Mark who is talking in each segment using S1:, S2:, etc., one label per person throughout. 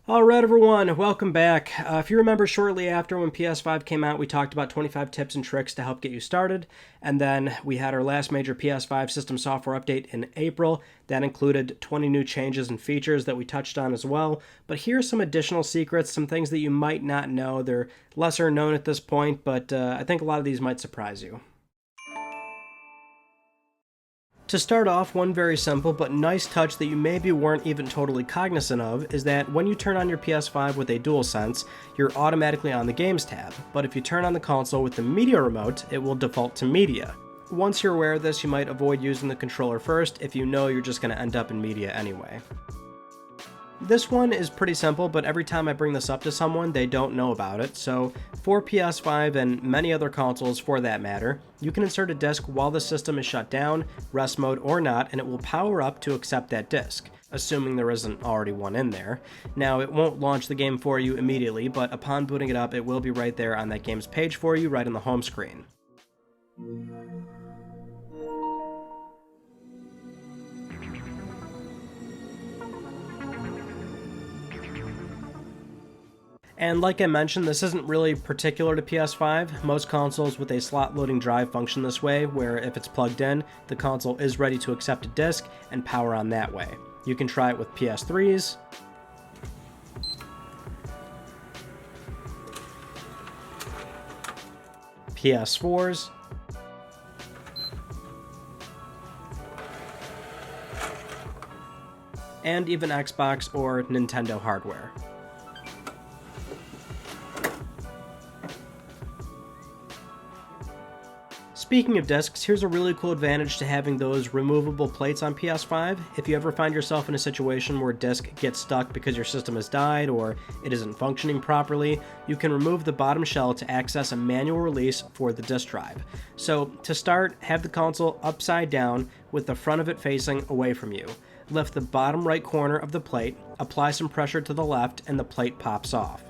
S1: Alright everyone, welcome back. If you remember, shortly after when PS5 came out, we talked about 25 tips and tricks to help get you started, and then we had our last major PS5 system software update in April. That included 20 new changes and features that we touched on as well, but here's some additional secrets, some things that you might not know. They're lesser known at this point, but I think a lot of these might surprise you. To start off, one very simple but nice touch that you maybe weren't even totally cognizant of is that when you turn on your PS5 with a DualSense, you're automatically on the Games tab, but if you turn on the console with the Media remote, it will default to Media. Once you're aware of this, you might avoid using the controller first if you know you're just going to end up in Media anyway. This one is pretty simple, but every time I bring this up to someone, they don't know about it. So for PS5 and many other consoles for that matter, you can insert a disc while the system is shut down, rest mode or not, and it will power up to accept that disc, assuming there isn't already one in there. Now, it won't launch the game for you immediately, but upon booting it up, it will be right there on that game's page for you, right on the home screen. And like I mentioned, this isn't really particular to PS5. Most consoles with a slot loading drive function this way, where if it's plugged in, the console is ready to accept a disc and power on that way. You can try it with PS3s, PS4s, and even Xbox or Nintendo hardware. Speaking of discs, here's a really cool advantage to having those removable plates on PS5. If you ever find yourself in a situation where a disc gets stuck because your system has died or it isn't functioning properly, you can remove the bottom shell to access a manual release for the disk drive. So to start, have the console upside down with the front of it facing away from you. Lift the bottom right corner of the plate, apply some pressure to the left, and the plate pops off.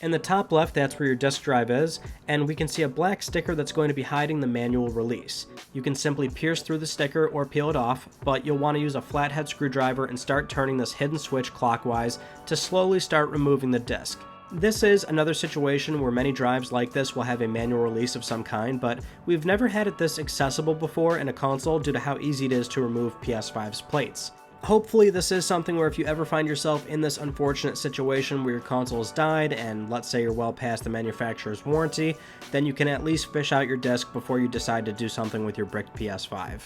S1: In the top left, that's where your disk drive is, and we can see a black sticker that's going to be hiding the manual release. You can simply pierce through the sticker or peel it off, but you'll want to use a flathead screwdriver and start turning this hidden switch clockwise to slowly start removing the disk. This is another situation where many drives like this will have a manual release of some kind, but we've never had it this accessible before in a console due to how easy it is to remove PS5's plates. Hopefully this is something where if you ever find yourself in this unfortunate situation where your console has died and let's say you're well past the manufacturer's warranty, then you can at least fish out your disc before you decide to do something with your bricked PS5.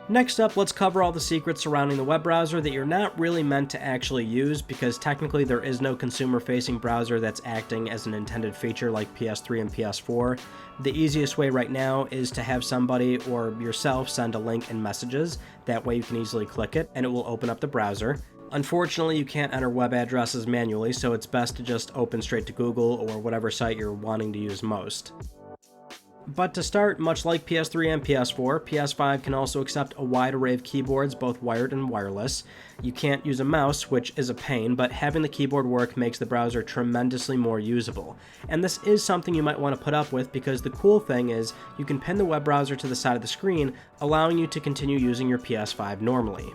S1: Next up, let's cover all the secrets surrounding the web browser that you're not really meant to actually use, because technically there is no consumer-facing browser that's acting as an intended feature like PS3 and PS4. The easiest way right now is to have somebody or yourself send a link in messages. That way you can easily click it and it will open up the browser. Unfortunately, you can't enter web addresses manually, so it's best to just open straight to Google or whatever site you're wanting to use most. But to start, much like PS3 and PS4, PS5 can also accept a wide array of keyboards, both wired and wireless. You can't use a mouse, which is a pain, but having the keyboard work makes the browser tremendously more usable. And this is something you might want to put up with, because the cool thing is you can pin the web browser to the side of the screen, allowing you to continue using your PS5 normally.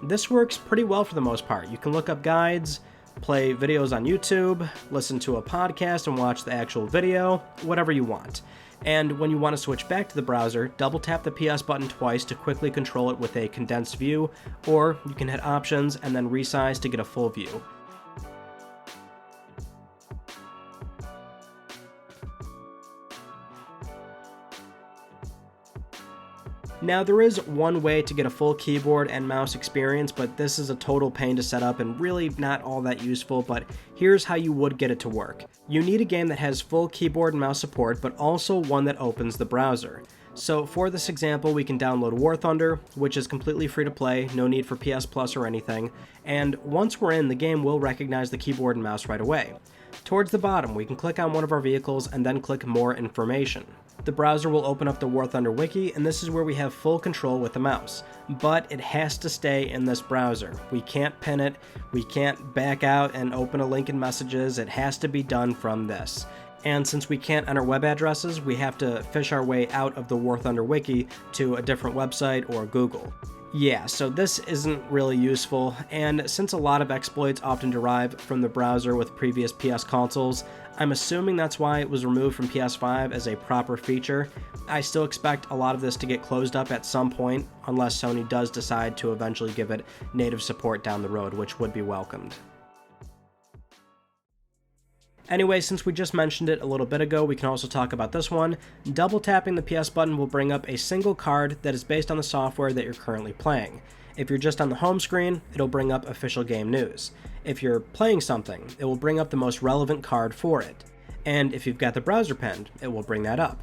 S1: This works pretty well for the most part. You can look up guides, play videos on YouTube, listen to a podcast and watch the actual video, whatever you want. And when you want to switch back to the browser, double tap the PS button twice to quickly control it with a condensed view, or you can hit options and then resize to get a full view. Now, there is one way to get a full keyboard and mouse experience, but this is a total pain to set up and really not all that useful, but here's how you would get it to work. You need a game that has full keyboard and mouse support, but also one that opens the browser. So for this example, we can download War Thunder, which is completely free to play, no need for PS Plus or anything, and once we're in, the game will recognize the keyboard and mouse right away. Towards the bottom, we can click on one of our vehicles and then click More Information. The browser will open up the War Thunder wiki, and this is where we have full control with the mouse. But it has to stay in this browser. We can't pin it, we can't back out and open a link in messages, it has to be done from this. And since we can't enter web addresses, we have to fish our way out of the War Thunder wiki to a different website or Google. Yeah, so this isn't really useful, and since a lot of exploits often derive from the browser with previous PS consoles, I'm assuming that's why it was removed from PS5 as a proper feature. I still expect a lot of this to get closed up at some point, unless Sony does decide to eventually give it native support down the road, which would be welcomed. Anyway, since we just mentioned it a little bit ago, we can also talk about this one. Double tapping the PS button will bring up a single card that is based on the software that you're currently playing. If you're just on the home screen, it'll bring up official game news. If you're playing something, it will bring up the most relevant card for it. And if you've got the browser pinned, it will bring that up.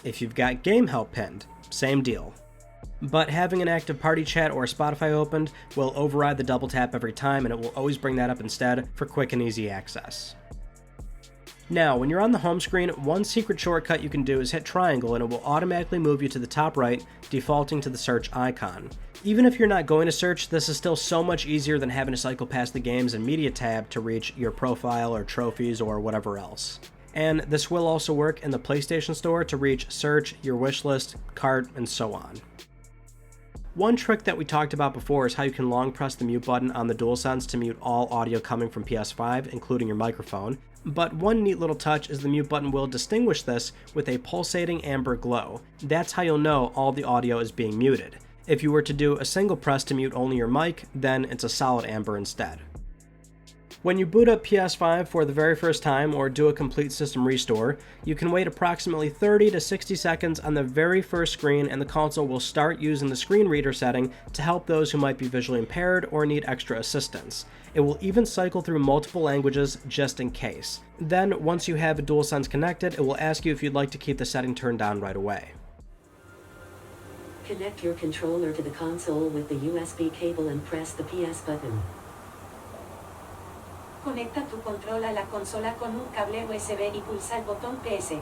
S1: If you've got game help pinned, same deal. But having an active party chat or Spotify opened will override the double tap every time, and it will always bring that up instead for quick and easy access. Now, when you're on the home screen, one secret shortcut you can do is hit triangle and it will automatically move you to the top right, defaulting to the search icon. Even if you're not going to search, this is still so much easier than having to cycle past the Games and Media tab to reach your profile or trophies or whatever else. And this will also work in the PlayStation Store to reach search, your wishlist, cart, and so on. One trick that we talked about before is how you can long press the mute button on the DualSense to mute all audio coming from PS5, including your microphone. But one neat little touch is the mute button will distinguish this with a pulsating amber glow. That's how you'll know all the audio is being muted. If you were to do a single press to mute only your mic, then it's a solid amber instead. When you boot up PS5 for the very first time or do a complete system restore, you can wait approximately 30 to 60 seconds on the very first screen and the console will start using the screen reader setting to help those who might be visually impaired or need extra assistance. It will even cycle through multiple languages just in case. Then, once you have a DualSense connected, it will ask you if you'd like to keep the setting turned down right away.
S2: Connect your controller to the console with the USB cable and press the PS button.
S3: Conecta tu control a la consola con un câble USB y pulsa el botón PS.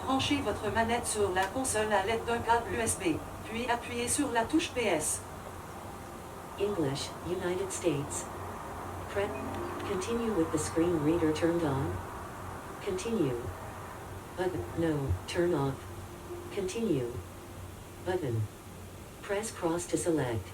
S4: Branchez votre manette sur la console à l'aide d'un câble USB, puis appuyez sur la touche PS.
S2: English, United States. Press. Continue with the screen reader turned on. Continue. Button. No, turn off. Continue. Button. Press cross to select.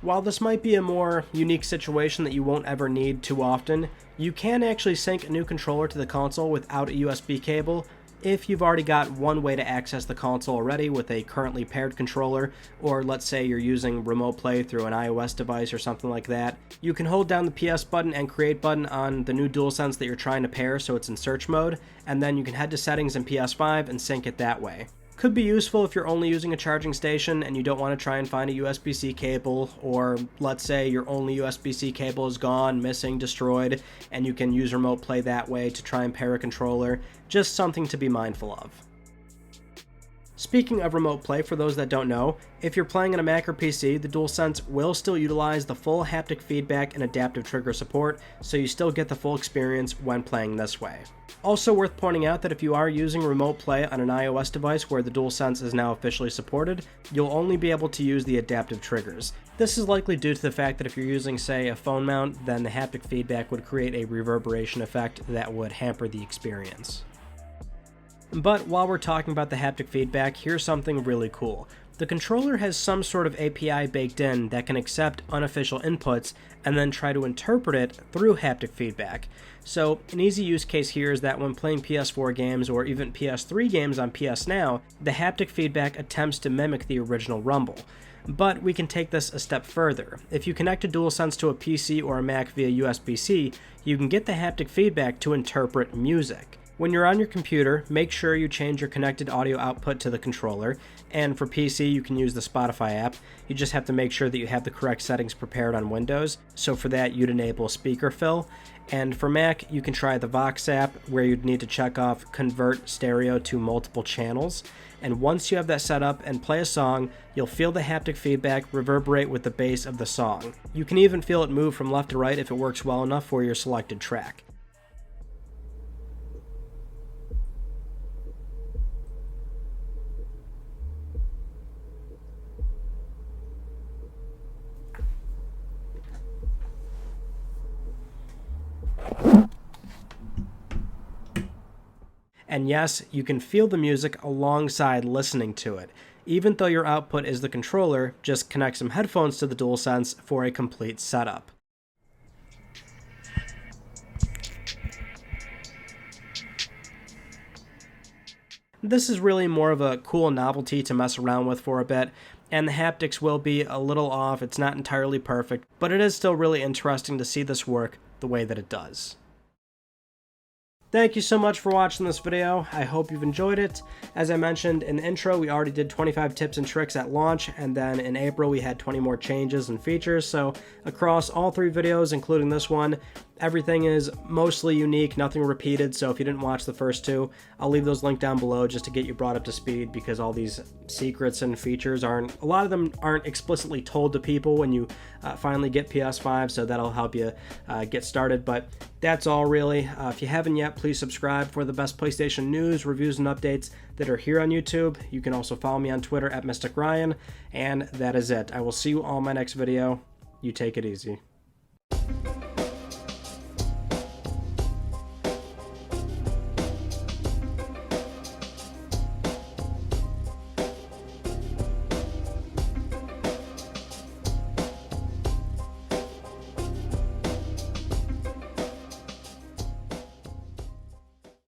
S1: While this might be a more unique situation that you won't ever need too often, you can actually sync a new controller to the console without a USB cable if you've already got one way to access the console already with a currently paired controller, or let's say you're using remote play through an iOS device or something like that. You can hold down the PS button and create button on the new DualSense that you're trying to pair so it's in search mode, and then you can head to settings in PS5 and sync it that way. Could be useful if you're only using a charging station and you don't want to try and find a USB-C cable, or let's say your only USB-C cable is gone, missing, destroyed, and you can use remote play that way to try and pair a controller. Just something to be mindful of. Speaking of remote play, for those that don't know, if you're playing on a Mac or PC, the DualSense will still utilize the full haptic feedback and adaptive trigger support, so you still get the full experience when playing this way. Also worth pointing out that if you are using remote play on an iOS device where the DualSense is now officially supported, you'll only be able to use the adaptive triggers. This is likely due to the fact that if you're using, say, a phone mount, then the haptic feedback would create a reverberation effect that would hamper the experience. But while we're talking about the haptic feedback, here's something really cool. The controller has some sort of API baked in that can accept unofficial inputs and then try to interpret it through haptic feedback. So an easy use case here is that when playing PS4 games or even PS3 games on PS Now, the haptic feedback attempts to mimic the original rumble. But we can take this a step further. If you connect a DualSense to a PC or a Mac via USB-C, you can get the haptic feedback to interpret music. When you're on your computer, make sure you change your connected audio output to the controller, and for PC you can use the Spotify app. You just have to make sure that you have the correct settings prepared on Windows, so for that you'd enable speaker fill, and for Mac you can try the Vox app where you'd need to check off convert stereo to multiple channels, and once you have that set up and play a song, you'll feel the haptic feedback reverberate with the bass of the song. You can even feel it move from left to right if it works well enough for your selected track. And yes, you can feel the music alongside listening to it. Even though your output is the controller, just connect some headphones to the DualSense for a complete setup. This is really more of a cool novelty to mess around with for a bit, and the haptics will be a little off. It's not entirely perfect, but it is still really interesting to see this work the way that it does. Thank you so much for watching this video. I hope you've enjoyed it. As I mentioned in the intro, we already did 25 tips and tricks at launch, and then in April we had 20 more changes and features. So across all 3 videos, including this one, everything is mostly unique, nothing repeated. So if you didn't watch the first 2, I'll leave those linked down below just to get you brought up to speed, because all these secrets and features a lot of them aren't explicitly told to people when you finally get PS5, so that'll help you get started. But that's all really. If you haven't yet, please subscribe for the best PlayStation news, reviews, and updates that are here on YouTube. You can also follow me on Twitter at Mystic Ryan, and that is it. I will see you all in my next video. You take it easy.